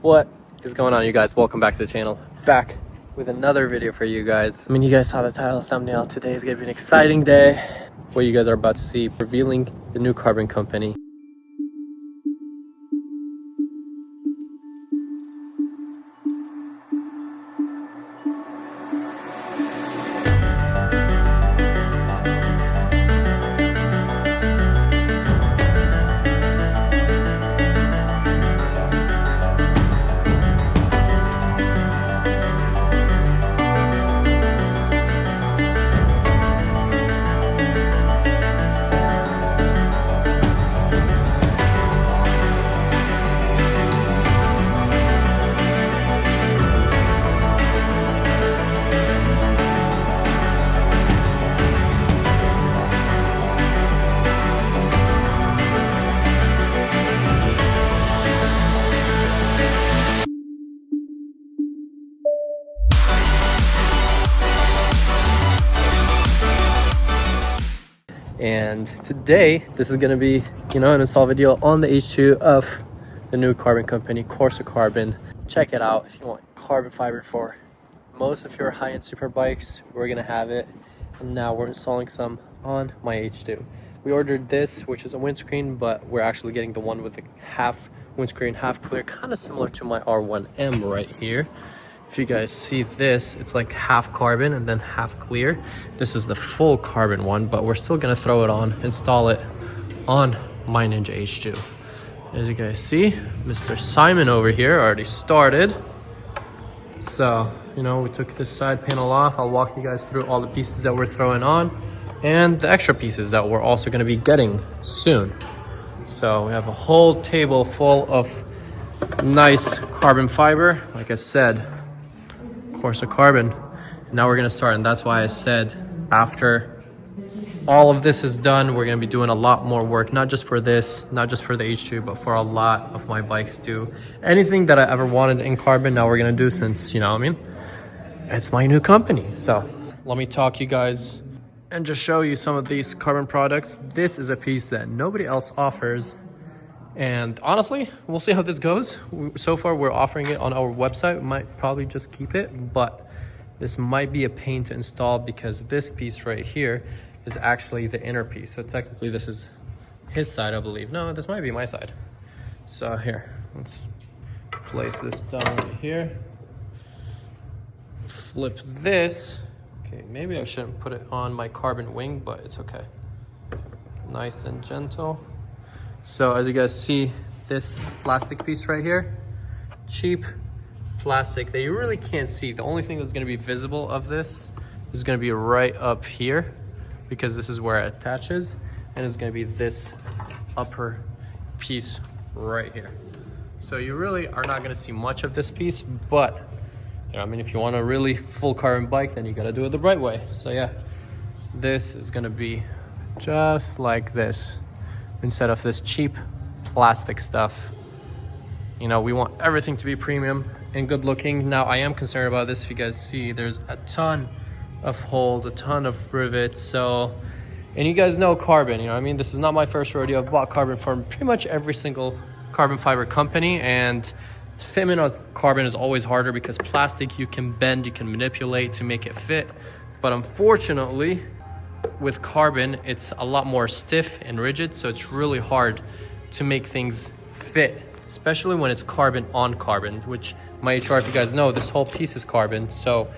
What is going on, you guys? Welcome back to the channel. Back with another video for you guys. I mean, you guys saw the title, thumbnail. Today is gonna be an exciting day. What you guys are about to see, revealing the new carbon company. And today, this is gonna be, an install video on the H2 of the new carbon company, Corsa Carbon. Check it out if you want carbon fiber for most of your high-end super bikes. We're gonna have it, and now we're installing some on my H2. We ordered this, which is a windscreen, but we're actually getting the one with the half windscreen, half clear, kind of similar to my R1M right here. If you guys see this, it's like half carbon and then half clear. This is the full carbon one, but we're still gonna throw it on, install it on my Ninja H2. As you guys see, Mr. Simon over here already started. So, we took this side panel off. I'll walk you guys through all the pieces that we're throwing on and the extra pieces that we're also gonna be getting soon. So we have a whole table full of nice carbon fiber. Like I said, Corsa Carbon. Now we're gonna start, and that's why I said after all of this is done, we're gonna be doing a lot more work, not just for this, not just for the H2, but for a lot of my bikes too. Anything that I ever wanted in carbon, now we're gonna do, since it's my new company. So let me talk you guys and just show you some of these carbon products. This is a piece that nobody else offers, and honestly, we'll see how this goes. So far, we're offering it on our website. We might probably just keep it, but this might be a pain to install because this piece right here is actually the inner piece. So technically, this is his side, I believe. No, this might be my side. So here, let's place this down right here. Flip this. Okay, maybe I shouldn't put it on my carbon wing, but it's okay. Nice and gentle. So as you guys see, this plastic piece right here, cheap plastic that you really can't see. The only thing that's gonna be visible of this is gonna be right up here, because this is where it attaches, and it's gonna be this upper piece right here. So you really are not gonna see much of this piece, but if you want a really full carbon bike, then you gotta do it the right way. So yeah, this is gonna be just like this. Instead of this cheap plastic stuff. We want everything to be premium and good looking. Now, I am concerned about this. If you guys see, there's a ton of holes, a ton of rivets. So, and you guys know carbon, this is not my first rodeo. I've bought carbon from pretty much every single carbon fiber company, and fitment of carbon is always harder because plastic you can bend, you can manipulate to make it fit. But unfortunately, with carbon, it's a lot more stiff and rigid, so it's really hard to make things fit, especially when it's carbon on carbon, which my HR, if you guys know, this whole piece is carbon. So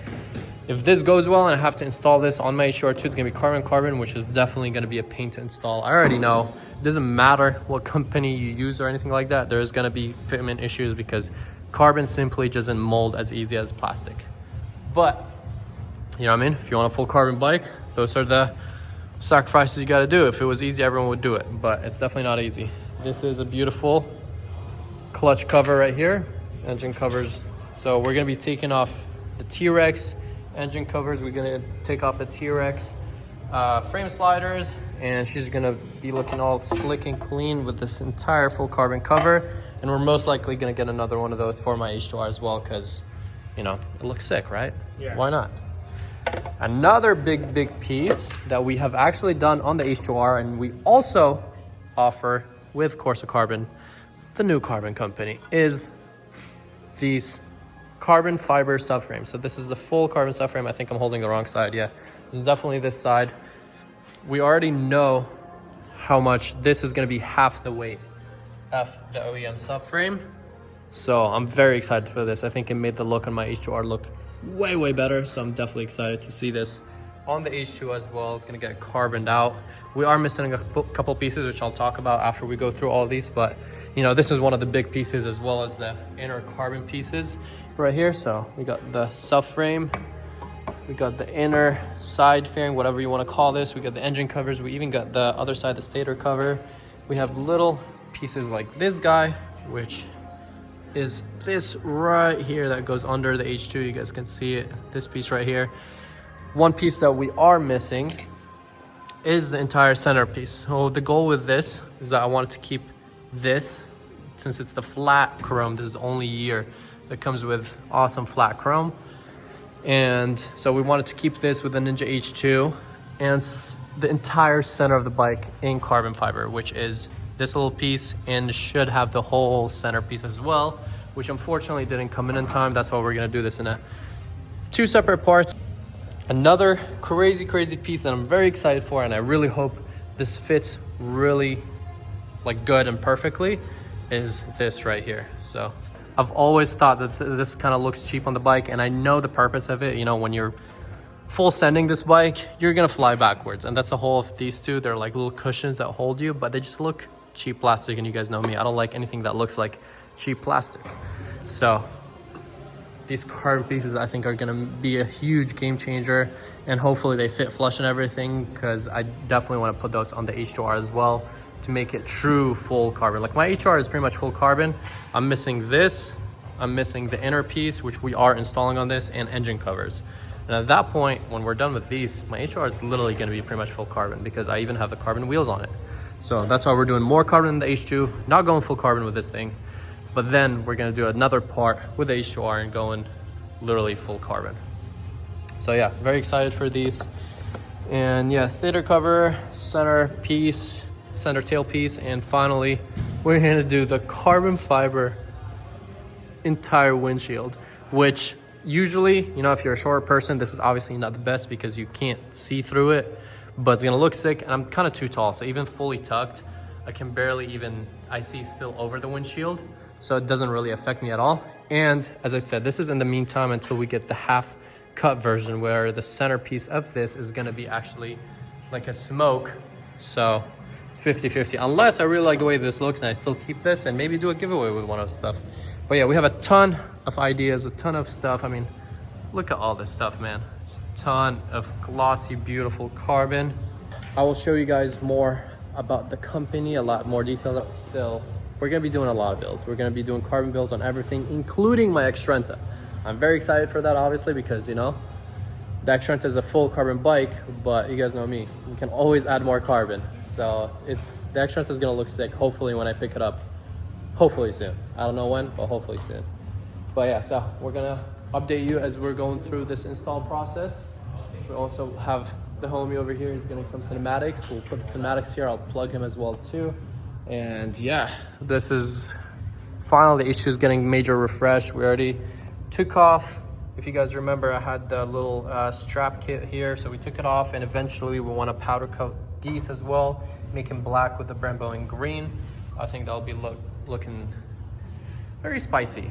if this goes well and I have to install this on my HR too, it's gonna be carbon, which is definitely gonna be a pain to install. I already know it doesn't matter what company you use or anything like that, there's gonna be fitment issues because carbon simply doesn't mold as easy as plastic. But if you want a full carbon bike, those are the sacrifices you got to do. If it was easy, everyone would do it, but it's definitely not easy. This is a beautiful clutch cover right here, engine covers. So we're going to be taking off the T-Rex engine covers. We're going to take off the T-Rex frame sliders, and she's going to be looking all slick and clean with this entire full carbon cover. And we're most likely going to get another one of those for my H2R as well, because it looks sick, right? Yeah. Why not? Another big piece that we have actually done on the H2R, and we also offer with Corsa Carbon, the new carbon company, is these carbon fiber subframe. So this is a full carbon subframe. I think I'm holding the wrong side. Yeah, this is definitely this side. We already know how much this is going to be half the weight of the OEM subframe. So I'm very excited for this. I think it made the look on my H2R look way better. So I'm definitely excited to see this on the H2 as well. It's going to get carboned out. We are missing a couple pieces, which I'll talk about after we go through all of these. But, you know, this is one of the big pieces as well as the inner carbon pieces right here. So we got the subframe. We got the inner side fairing, whatever you want to call this. We got the engine covers. We even got the other side, the stator cover. We have little pieces like this guy, which is this right here that goes under the H2. You guys can see it, this piece right here. One piece that we are missing is the entire centerpiece. So the goal with this is that I wanted to keep this, since it's the flat chrome. This is the only year that comes with awesome flat chrome. And so we wanted to keep this with the Ninja H2 and the entire center of the bike in carbon fiber, which is this little piece, and should have the whole centerpiece as well, which unfortunately didn't come in time. That's why we're gonna do this in two separate parts. Another crazy piece that I'm very excited for, and I really hope this fits really like good and perfectly, is this right here. So I've always thought that this kind of looks cheap on the bike, and I know the purpose of it. You know, when you're full sending this bike, you're gonna fly backwards, and that's the whole of these two. They're like little cushions that hold you, but they just look cheap plastic, and you guys know me, I don't like anything that looks like cheap plastic. So these carbon pieces I think are gonna be a huge game changer, and hopefully they fit flush and everything, because I definitely want to put those on the H2R as well to make it true full carbon. Like my H2R is pretty much full carbon. I'm missing this, I'm missing the inner piece, which we are installing on this, and engine covers. And at that point, when we're done with these, my H2R is literally gonna be pretty much full carbon, because I even have the carbon wheels on it. So that's why we're doing more carbon in the H2, not going full carbon with this thing. But then we're gonna do another part with the H2R and going literally full carbon. So yeah, very excited for these. And yeah, stator cover, center piece, center tail piece, and finally, we're gonna do the carbon fiber entire windshield, which usually, you know, if you're a shorter person, this is obviously not the best because you can't see through it, but it's gonna look sick. And I'm kind of too tall, so even fully tucked, I can barely even, I see still over the windshield, so it doesn't really affect me at all. And as I said, this is in the meantime until we get the half cut version, where the centerpiece of this is gonna be actually like a smoke. So it's 50-50, unless I really like the way this looks and I still keep this and maybe do a giveaway with one of the stuff. But yeah, we have a ton of ideas, a ton of stuff. I mean, look at all this stuff, man. A ton of glossy, beautiful carbon. I will show you guys more about the company, a lot more detail. Still, we're gonna be doing a lot of builds. We're gonna be doing carbon builds on everything, including my Extrenta. I'm very excited for that, obviously, because, you know, the Extrenta is a full carbon bike, but you guys know me, you can always add more carbon. So the Extrenta is gonna look sick, hopefully when I pick it up. Hopefully soon. I don't know when, but hopefully soon. But yeah, so we're gonna update you as we're going through this install process. We also have the homie over here, he's getting some cinematics. We'll put the cinematics here, I'll plug him as well too. And yeah, this is finally, the H2 is getting major refresh. We already took off, if you guys remember, I had the little strap kit here, so we took it off, and eventually we want to powder coat these as well, make him black with the Brembo in green. I think that'll be looking very spicy.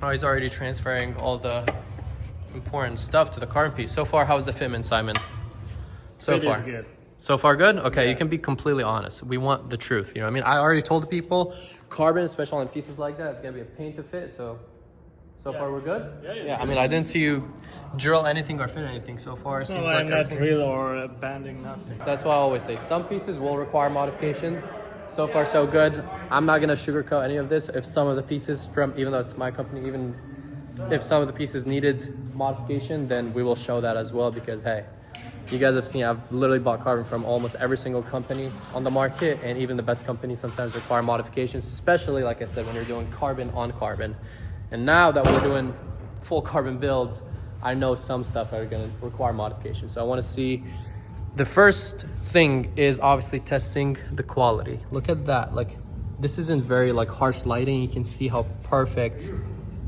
Oh, he's already transferring all the important stuff to the carbon piece. So far, how's the fitment, Simon? So far good. So far good? Okay, yeah. You can be completely honest. We want the truth, you know what I mean? I already told the people, carbon, especially on pieces like that, it's gonna be a pain to fit, so far we're good? Yeah, I mean, I didn't see you drill anything or fit anything so far. It seems like not drill or banding, nothing. That's why I always say some pieces will require modifications. So far, so good. I'm not gonna sugarcoat any of this. If some of the pieces even though it's my company, even if some of the pieces needed modification, then we will show that as well, because hey, you guys have seen, I've literally bought carbon from almost every single company on the market, and even the best companies sometimes require modifications, especially, like I said, when you're doing carbon on carbon. And now that we're doing full carbon builds, I know some stuff are gonna require modification. So I wanna see, the first thing is obviously testing the quality. Look at that, like this isn't very like harsh lighting. You can see how perfect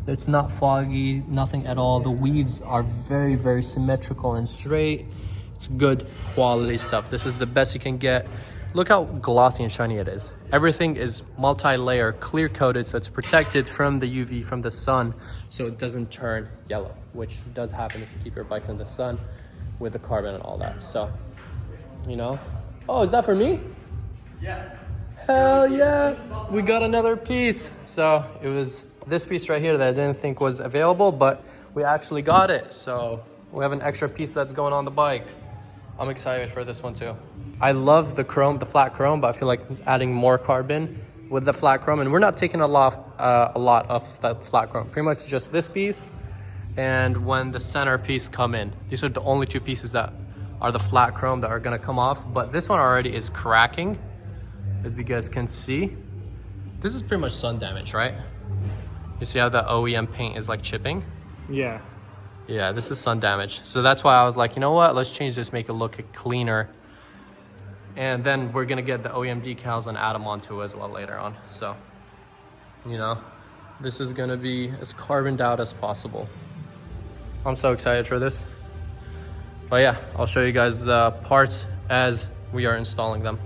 It's not foggy, nothing at all. The weaves are very, very symmetrical and straight. It's good quality stuff. This is the best you can get. Look how glossy and shiny it is. Everything is multi-layer, clear coated, so it's protected from the UV, from the sun, so it doesn't turn yellow, which does happen if you keep your bikes in the sun with the carbon and all that. So, you know. Oh, is that for me? Yeah. Hell yeah. We got another piece. So it was this piece right here that I didn't think was available, but we actually got it. So we have an extra piece that's going on the bike. I'm excited for this one too. I love the chrome, the flat chrome, but I feel like adding more carbon with the flat chrome, and we're not taking a lot of that flat chrome. Pretty much just this piece, and when the center piece come in. These are the only two pieces that are the flat chrome that are gonna come off, but this one already is cracking, as you guys can see. This is pretty much sun damage, right? You see how the OEM paint is like chipping? Yeah. Yeah, this is sun damage. So that's why I was like, you know what? Let's change this, make it look cleaner. And then we're gonna get the OEM decals and add them onto as well later on. So, you know, this is gonna be as carboned out as possible. I'm so excited for this. But yeah, I'll show you guys parts as we are installing them.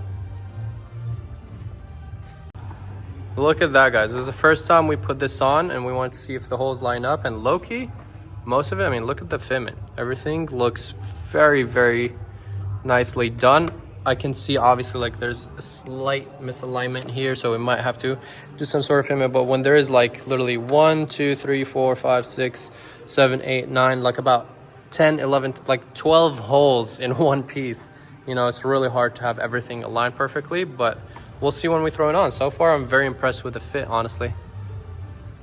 Look at that, guys. This is the first time we put this on, and we want to see if the holes line up. And low-key, most of it, I mean, look at the fitment. Everything looks very, very nicely done. I can see obviously like there's a slight misalignment here, so we might have to do some sort of fitment. But when there is like literally 1, 2, 3, 4, 5, 6, 7, 8, 9, like about 10, 11, like 12 holes in one piece, you know, it's really hard to have everything aligned perfectly, but we'll see when we throw it on. So far, I'm very impressed with the fit, honestly.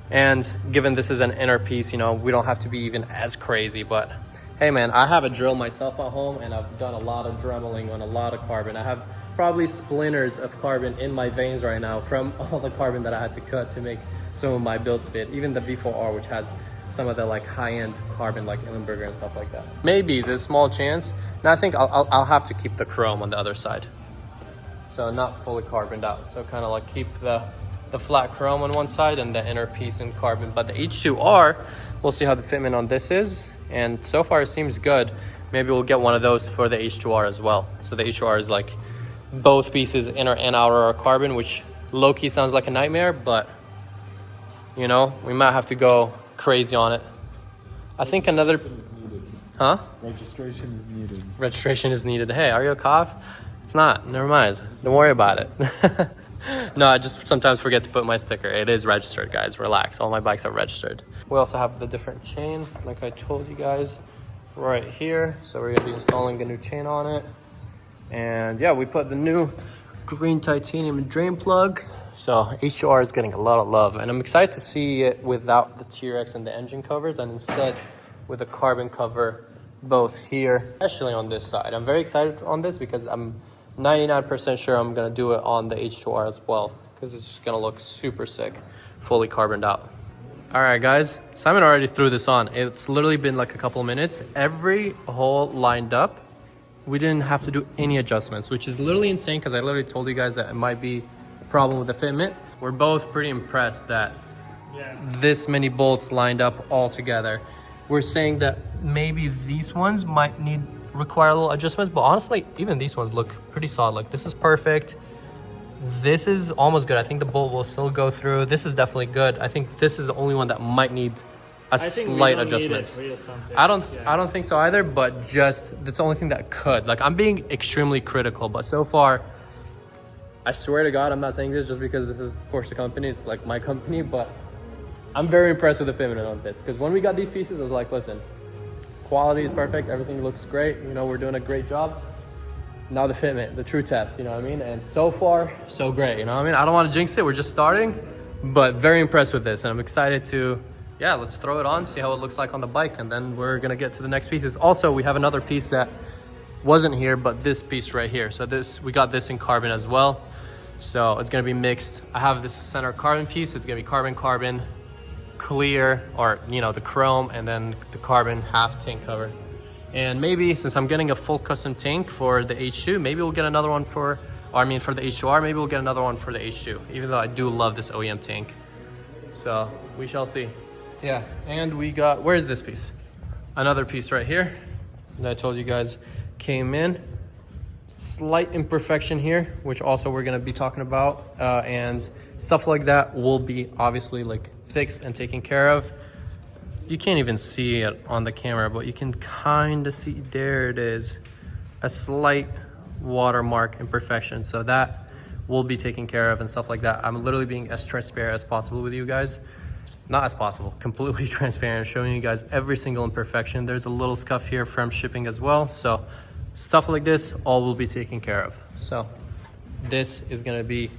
And given this is an inner piece, you know, we don't have to be even as crazy, but hey man, I have a drill myself at home, and I've done a lot of dremeling on a lot of carbon. I have probably splinters of carbon in my veins right now from all the carbon that I had to cut to make some of my builds fit. Even the V4R, which has some of the like high-end carbon like Illenberger and stuff like that. Maybe there's a small chance. And I think I'll have to keep the chrome on the other side. So not fully carboned out. So kind of like keep the flat chrome on one side and the inner piece in carbon. But the H2R, we'll see how the fitment on this is. And so far it seems good. Maybe we'll get one of those for the H2R as well. So the H2R is like both pieces, inner and outer, are carbon, which low-key sounds like a nightmare, but you know, we might have to go crazy on it. I think another... Huh? Registration is needed. Registration is needed. Hey, are you a cop? It's not. Never mind. Don't worry about it. No, I just sometimes forget to put my sticker. It is registered, guys. Relax. All my bikes are registered. We also have the different chain, like I told you guys, right here. So we're going to be installing a new chain on it. And yeah, we put the new green titanium drain plug. So H2R is getting a lot of love. And I'm excited to see it without the T-Rex and the engine covers, and instead with a carbon cover both here, especially on this side. I'm very excited on this because I'm 99% sure I'm gonna do it on the H2R as well, because it's just gonna look super sick, fully carboned out. All right, guys, Simon already threw this on. It's literally been like a couple of minutes. Every hole lined up. We didn't have to do any adjustments, which is literally insane, because I literally told you guys that it might be a problem with the fitment. We're both pretty impressed that this many bolts lined up all together. We're saying that maybe these ones might require a little adjustments, but honestly, even these ones look pretty solid. Like, this is perfect. This is almost good. I think the bolt will still go through. This is definitely good. I think this is the only one that might need a slight adjustment. I don't think so either, but just that's the only thing that could. Like, I'm being extremely critical, but so far, I swear to God, I'm not saying this just because this is Corsa company. It's like my company, but I'm very impressed with the fitment on this, because when we got these pieces, I was like, listen, quality is perfect, everything looks great, you know, we're doing a great job. Now the fitment, the true test, you know what I mean? And so far, so great, you know what I mean? I don't want to jinx it, we're just starting, but very impressed with this, and I'm excited to, yeah, let's throw it on, see how it looks like on the bike, and then we're gonna get to the next pieces. Also, we have another piece that wasn't here, but this piece right here. So we got this in carbon as well, so it's gonna be mixed. I have this center carbon piece, it's gonna be carbon, clear, or you know, the chrome, and then the carbon half tank cover. And maybe since I'm getting a full custom tank for the H2, maybe we'll get another one for the H2R, maybe we'll get another one for the H2, even though I do love this OEM tank. So we shall see. Yeah, and we got, where's this piece? Another piece right here that I told you guys came in. Slight imperfection here, which also we're gonna be talking about, and stuff like that will be obviously like fixed and taken care of. You can't even see it on the camera, but you can kind of see, there it is, a slight watermark imperfection. So that will be taken care of and stuff like that. I'm literally being as transparent as possible with you guys. Not as possible, completely transparent, showing you guys every single imperfection. There's a little scuff here from shipping as well. So stuff like this, all will be taken care of. So this is gonna be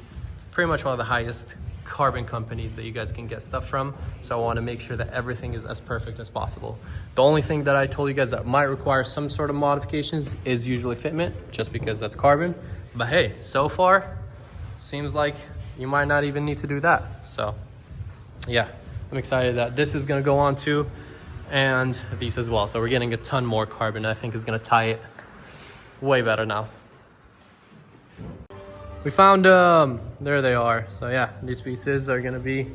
pretty much one of the highest carbon companies that you guys can get stuff from. So I wanna make sure that everything is as perfect as possible. The only thing that I told you guys that might require some sort of modifications is usually fitment, just because that's carbon. But hey, so far, seems like you might not even need to do that. So yeah, I'm excited that this is gonna go on too, and these as well. So we're getting a ton more carbon. I think is gonna tie it way better now. We found there they are. So yeah, these pieces are gonna be,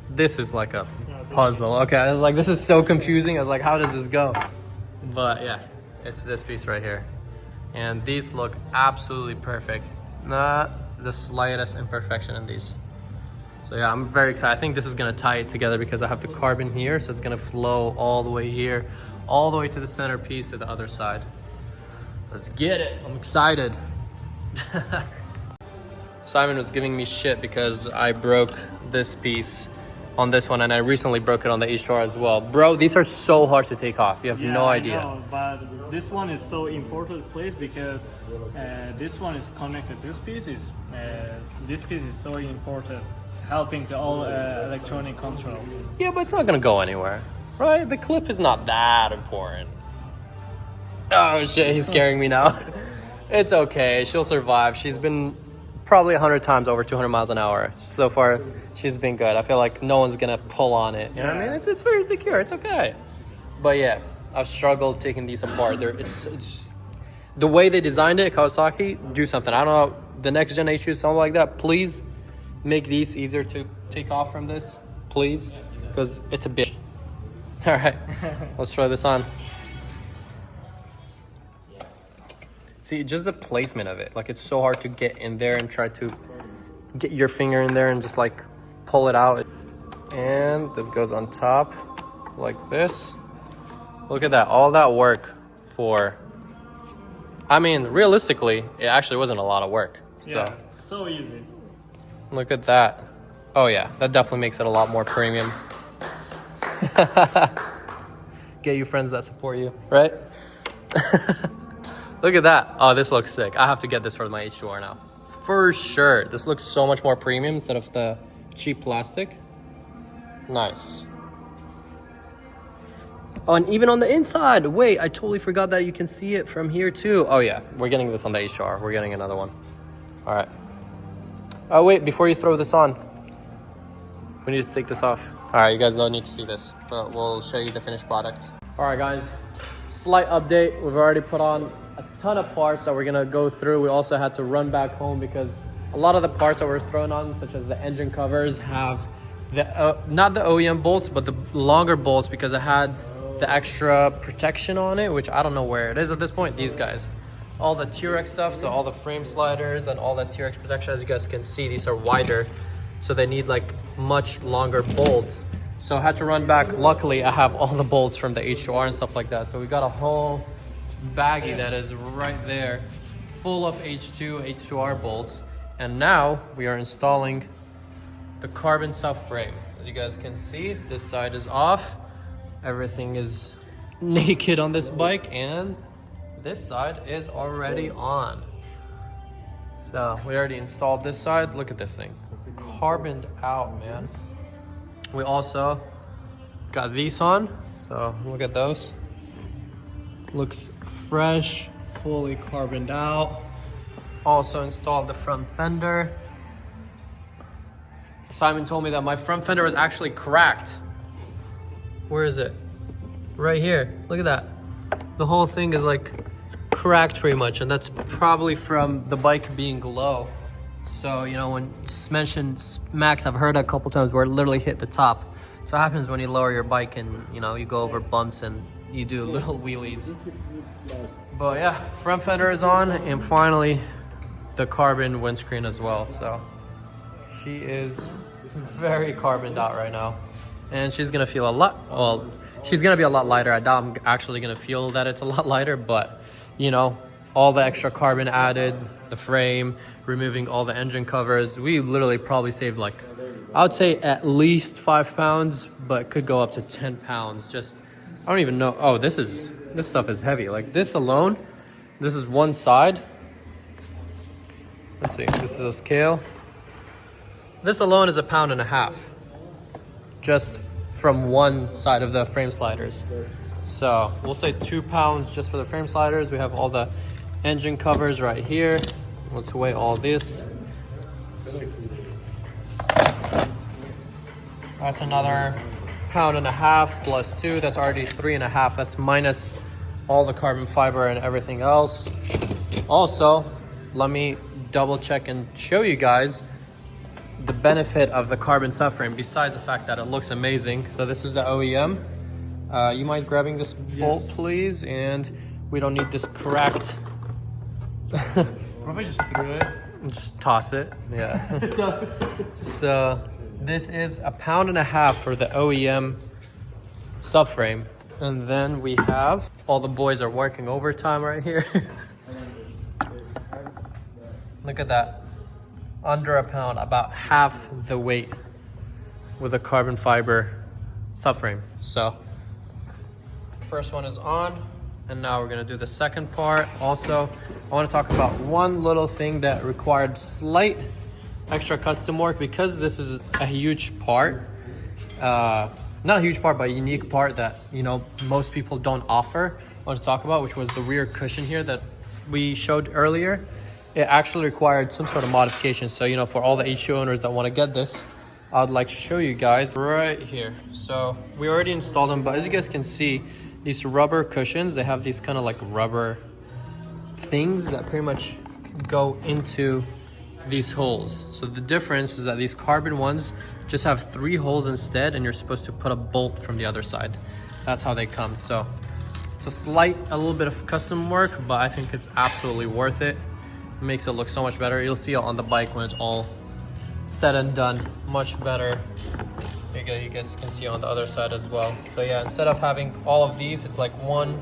this is like a puzzle. Okay, I was like, this is so confusing. I was like, how does this go? But yeah, it's this piece right here, and these look absolutely perfect. Not the slightest imperfection in these. So yeah, I'm very excited. I think this is gonna tie it together because I have the carbon here, so it's gonna flow all the way here, all the way to the centerpiece to the other side. Let's get it. I'm excited. Simon was giving me shit because I broke this piece on this one, and I recently broke it on the HR as well. Bro, these are so hard to take off. You have no idea. I know, but this one is so important place because this one is connected. This piece is so important. It's helping to all electronic control. Yeah, but it's not gonna go anywhere, right? The clip is not that important. Oh shit, he's scaring me now. It's okay, she'll survive. She's been probably 100 times over 200 miles an hour. So far, she's been good. I feel like no one's gonna pull on it. You know what I mean? It's very secure, it's okay. But yeah, I've struggled taking these apart. It's the way they designed it, Kawasaki, do something. I don't know, the next gen issues, something like that, please make these easier to take off from this, please, because it's a bitch. All right, let's try this on. See, just the placement of it. Like, it's so hard to get in there and try to get your finger in there and just like pull it out. And this goes on top like this. Look at that, all that work for, I mean, realistically, it actually wasn't a lot of work. So, yeah, so easy. Look at that. Oh yeah, that definitely makes it a lot more premium. Get you friends that support you, right? Look at that. Oh, this looks sick. I have to get this for my H2R now. For sure. This looks so much more premium instead of the cheap plastic. Nice. Oh, and even on the inside. Wait, I totally forgot that you can see it from here too. Oh yeah, we're getting this on the H2R. We're getting another one. All right. Oh wait, before you throw this on, we need to take this off. All right, you guys don't need to see this, but we'll show you the finished product. All right, guys, slight update. We've already put on a ton of parts that we're gonna go through. We also had to run back home because a lot of the parts that we're throwing on, such as the engine covers, have the not the OEM bolts, but the longer bolts, because it had the extra protection on it, which I don't know where it is at this point. These guys, all the T-Rex stuff, so all the frame sliders and all that T-Rex protection, as you guys can see, these are wider, so they need like much longer bolts. So I had to run back. Luckily, I have all the bolts from the H2R and stuff like that. So we got a whole baggie that is right there full of H2R bolts. And now we are installing the carbon subframe. As you guys can see, this side is off. Everything is naked on this bike, and this side is already on. So we already installed this side. Look at this thing, carboned out, man. We also got these on, so look at those. Looks fresh, fully carboned out. Also installed the front fender. Simon told me that my front fender was actually cracked. Where is it? Right here. Look at that. The whole thing is like cracked pretty much, and that's probably from the bike being low. So, you know, when suspension smacks, I've heard a couple times where it literally hit the top. So it happens when you lower your bike and, you know, you go over bumps and you do little wheelies. But yeah, front fender is on, and finally the carbon windscreen as well. So she is very carboned out right now, and she's gonna feel a lot, well, she's gonna be a lot lighter. I doubt I'm actually gonna feel that it's a lot lighter, but you know, all the extra carbon added, the frame, removing all the engine covers, we literally probably saved like, I would say at least 5 pounds, but could go up to 10 pounds. Just, I don't even know. Oh, this stuff is heavy. Like this alone, this is one side. Let's see, this is a scale. This alone is 1.5 pounds, just from one side of the frame sliders. So we'll say 2 pounds just for the frame sliders. We have all the engine covers right here. Let's weigh all this. That's another 1.5 pounds plus 2. That's already 3.5. That's minus all the carbon fiber and everything else. Also, let me double check and show you guys the benefit of the carbon subframe, besides the fact that it looks amazing. So this is the OEM. You mind grabbing this bolt, please? And we don't need this cracked. Probably just threw it. Just toss it, yeah. So this is 1.5 pounds for the OEM subframe. And then we have, all the boys are working overtime right here. Look at that. Under 1 pound, about half the weight with a carbon fiber subframe. So first one is on, and now we're gonna do the second part. Also, I wanna talk about one little thing that required slight extra custom work, because this is a huge part. Not a huge part, but a unique part that, you know, most people don't offer. I want to talk about, which was the rear cushion here that we showed earlier. It actually required some sort of modification. So, you know, for all the H2 owners that want to get this, I would like to show you guys right here. So we already installed them, but as you guys can see, these rubber cushions, they have these kind of like rubber things that pretty much go into these holes. So the difference is that these carbon ones just have 3 holes instead, and you're supposed to put a bolt from the other side. That's how they come. So it's a little bit of custom work, but I think it's absolutely worth it. It makes it look so much better. You'll see it on the bike when it's all said and done, much better. You guys can see on the other side as well. So yeah, instead of having all of these, it's like 1,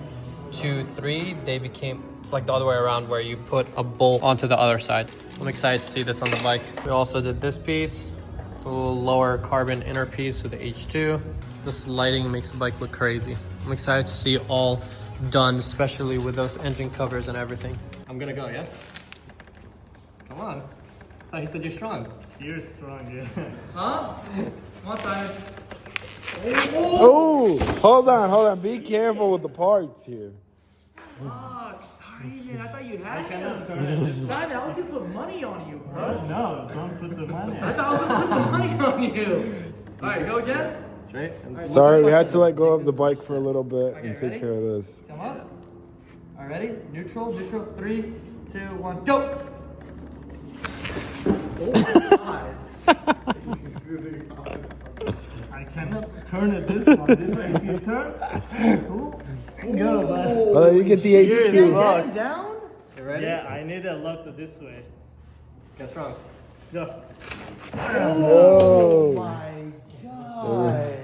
2, 3. It's like the other way around, where you put a bolt onto the other side. I'm excited to see this on the bike. We also did this piece, a little lower carbon inner piece with the H2. This lighting makes the bike look crazy. I'm excited to see it all done, especially with those engine covers and everything. I'm gonna go, yeah? Come on. I thought you said you're strong. You're strong, yeah. Huh? One time. Oh, hold on. Be careful with the parts here. Oh, sorry, man. I thought you had I cannot him. turn it this way. Simon, I was gonna put money on you, bro. No, don't put the money. I thought I was gonna put some money on you. All right, go again. Straight. Sorry, we had to let go of the bike for a little bit and Okay, take ready? care of this. Come on. All right, ready? Neutral. 3, 2, 1, go. Oh God. I cannot turn it this way. This way, if you turn, go, bud. Oh, you get the H2 Get locked. down. You ready? Yeah, I need it locked this way. Get strong. Go. Oh. My God.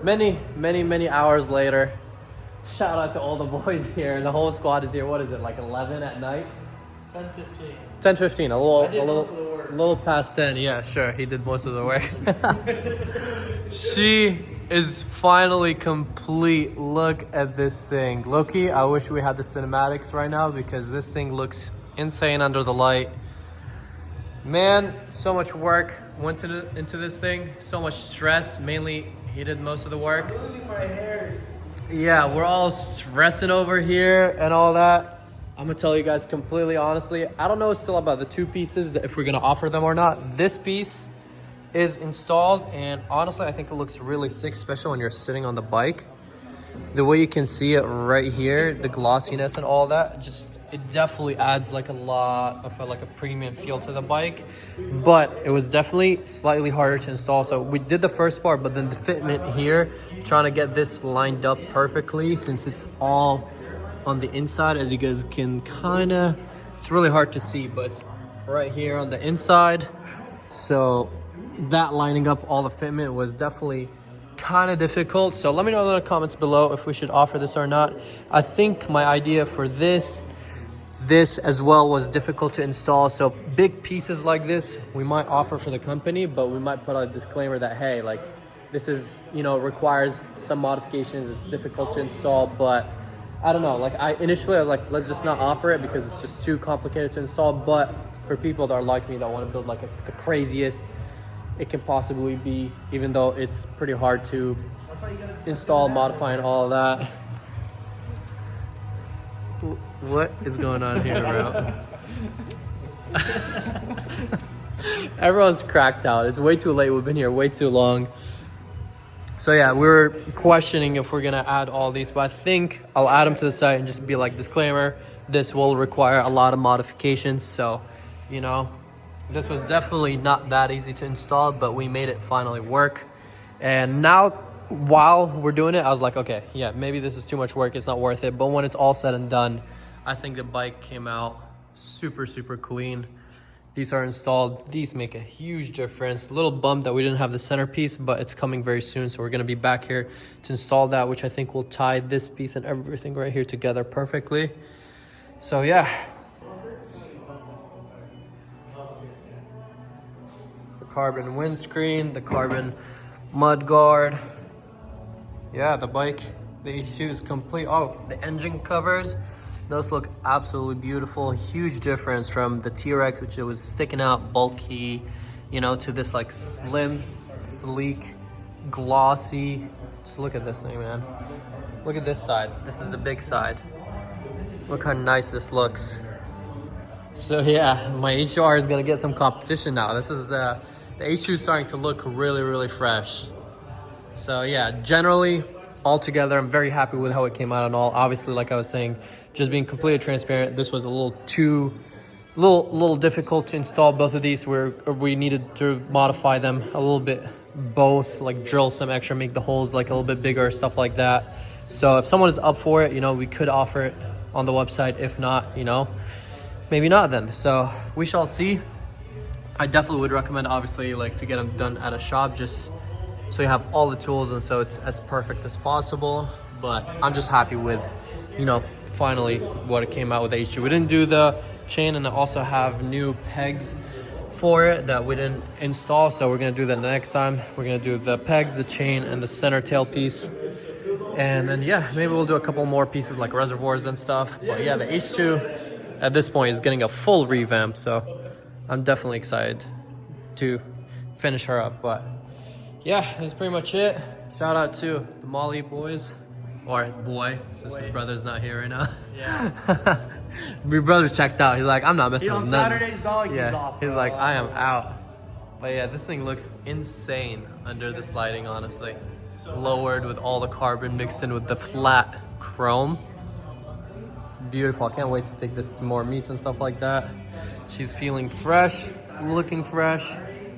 Many hours later. Shout out to all the boys here. The whole squad is here. What is it, like 11 at night? 10:15. A little past 10. Yeah, sure. He did most of the work. She is finally complete. Look at this thing. Loki, I wish we had the cinematics right now, because this thing looks insane under the light. Man, so much work went into this thing. So much stress. Mainly, he did most of the work. I'm losing my hair. Yeah, we're all stressing over here and all that. I'm gonna tell you guys completely honestly, I don't know still about the 2 pieces, if we're gonna offer them or not. This piece is installed, and honestly, I think it looks really sick, especially when you're sitting on the bike. The way you can see it right here, the glossiness and all that, just it definitely adds like a lot of like a premium feel to the bike, but it was definitely slightly harder to install. So we did the first part, but then the fitment here, trying to get this lined up perfectly since it's all on the inside, as you guys can it's really hard to see, but it's right here on the inside. So that lining up all the fitment was definitely kind of difficult. So let me know in the comments below if we should offer this or not. I think my idea for this as well was difficult to install. So big pieces like this we might offer for the company, but we might put a disclaimer that, hey, like this is, you know, requires some modifications, it's difficult to install. But I don't know, like initially I was like, let's just not offer it because it's just too complicated to install. But for people that are like me, that want to build like the craziest it can possibly be, even though it's pretty hard to install, modify, and all of that. What is going on here, bro? Everyone's cracked out. It's way too late. We've been here way too long. So yeah, we were questioning if we're gonna add all these, but I think I'll add them to the site and just be like, disclaimer, this will require a lot of modifications. So, you know, this was definitely not that easy to install, but we made it finally work. And now, while we're doing it, I was like, okay, yeah, maybe this is too much work, it's not worth it. But when it's all said and done, I think the bike came out super, super clean. These are installed. These make a huge difference. A little bummed that we didn't have the centerpiece, but it's coming very soon. So we're gonna be back here to install that, which I think will tie this piece and everything right here together perfectly. So yeah. The carbon windscreen, the carbon mud guard. Yeah, the bike, the H2 is complete. Oh, the engine covers. Those look absolutely beautiful. Huge difference from the T-Rex, which it was sticking out, bulky, you know, to this like slim, sleek, glossy. Just look at this thing, man. Look at this side. This is the big side. Look how nice this looks. So yeah, my HR is gonna get some competition now. This is the H2 is starting to look really, really fresh. So yeah, generally, altogether, I'm very happy with how it came out and all. Obviously, like I was saying, just being completely transparent, this was a little difficult to install both of these, where we needed to modify them a little bit, both, like drill some extra, make the holes like a little bit bigger, stuff like that. So if someone is up for it, you know, we could offer it on the website. If not, you know, maybe not then. So we shall see. I definitely would recommend, obviously, like to get them done at a shop, just so you have all the tools and so it's as perfect as possible. But I'm just happy with, you know, finally what it came out with H2. We didn't do the chain, and I also have new pegs for it that we didn't install, so we're gonna do that next time. We're gonna do the pegs, the chain, and the center tail piece. And then yeah, maybe we'll do a couple more pieces like reservoirs and stuff. But yeah, the H2 at this point is getting a full revamp, so I'm definitely excited to finish her up. But yeah, that's pretty much it. Shout out to the Molly boys, or boy, since his brother's not here right now. Yeah. My brother's checked out. He's like, I'm not messing with nothing. Saturdays, dog, Yeah, he's off. he's like, I am out. But yeah, this thing looks insane under this lighting, honestly. Lowered with all the carbon mixed in with the flat chrome. Beautiful. I can't wait to take this to more meets and stuff like that. She's feeling fresh, looking fresh.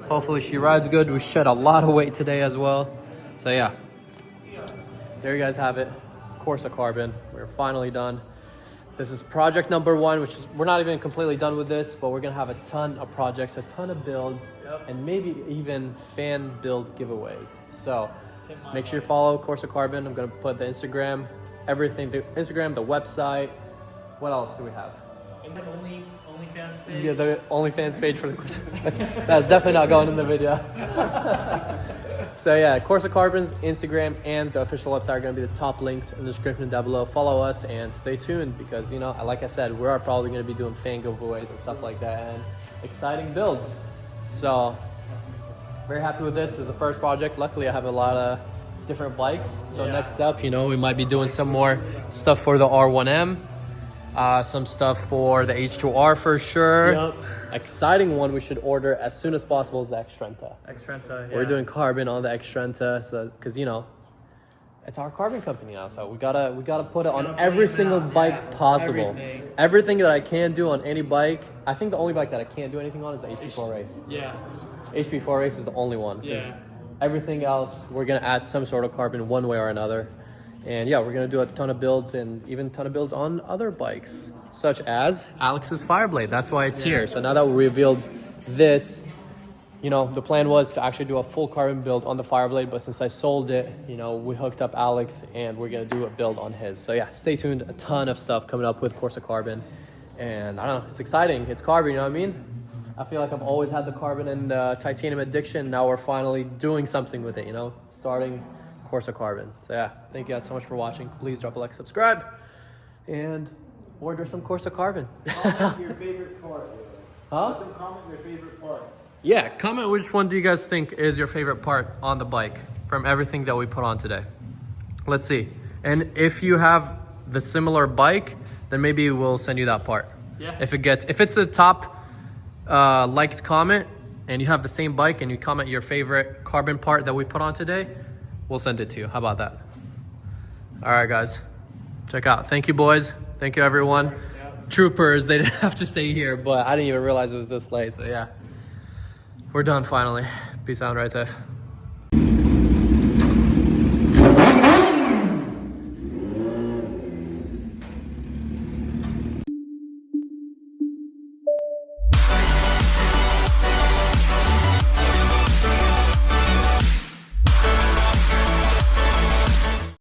Hopefully she rides good. We shed a lot of weight today as well. So yeah, there you guys have it. Corsa Carbon. We're finally done. This is project number 1, which is, we're not even completely done with this, but we're gonna have a ton of projects, a ton of builds, and maybe even fan build giveaways. So make sure you follow Corsa Carbon. I'm gonna put the Instagram, everything, the Instagram, the website. What else do we have? OnlyFans page. Yeah, the OnlyFans page for the Corsa. That's definitely not going in the video. So yeah, Corsa Carbon's Instagram and the official website are going to be the top links in the description down below. Follow us and stay tuned because, you know, like I said, we are probably going to be doing fan giveaways and stuff like that and exciting builds. So very happy with this. This is the first project. Luckily, I have a lot of different bikes. So next up, you know, we might be doing some more stuff for the R1M. Some stuff for the H2R for sure. Yep. Exciting one we should order as soon as possible is the Extrenta. Extrenta, yeah. We're doing carbon on the Extrenta, so because, you know, it's our carbon company now, so we gotta put it on every single bike possible. Everything that I can do on any bike. I think the only bike that I can't do anything on is the HP4 race. Yeah. HP4 race is the only one. Yeah. Everything else, we're gonna add some sort of carbon one way or another. And yeah, we're gonna do a ton of builds and even a ton of builds on other bikes, such as Alex's Fireblade. That's why it's here. So now that we revealed this, you know, the plan was to actually do a full carbon build on the Fireblade, but since I sold it, you know, we hooked up Alex and we're gonna do a build on his. So yeah, stay tuned. A ton of stuff coming up with Corsa Carbon. And I don't know, it's exciting. It's carbon, you know what I mean? I feel like I've always had the carbon and titanium addiction. Now we're finally doing something with it, you know, starting Corsa Carbon. So yeah, thank you guys so much for watching. Please drop a like, subscribe, and order some Corsa Carbon. Comment your favorite part. Huh? Let them comment your favorite part. Yeah, comment which one do you guys think is your favorite part on the bike from everything that we put on today. Let's see. And if you have the similar bike, then maybe we'll send you that part. Yeah. If it's the top liked comment and you have the same bike and you comment your favorite carbon part that we put on today, we'll send it to you. How about that? All right, guys. Check out. Thank you, boys. Thank you, everyone. Troopers, they didn't have to stay here, but I didn't even realize it was this late. So yeah, we're done finally. Peace out, right safe.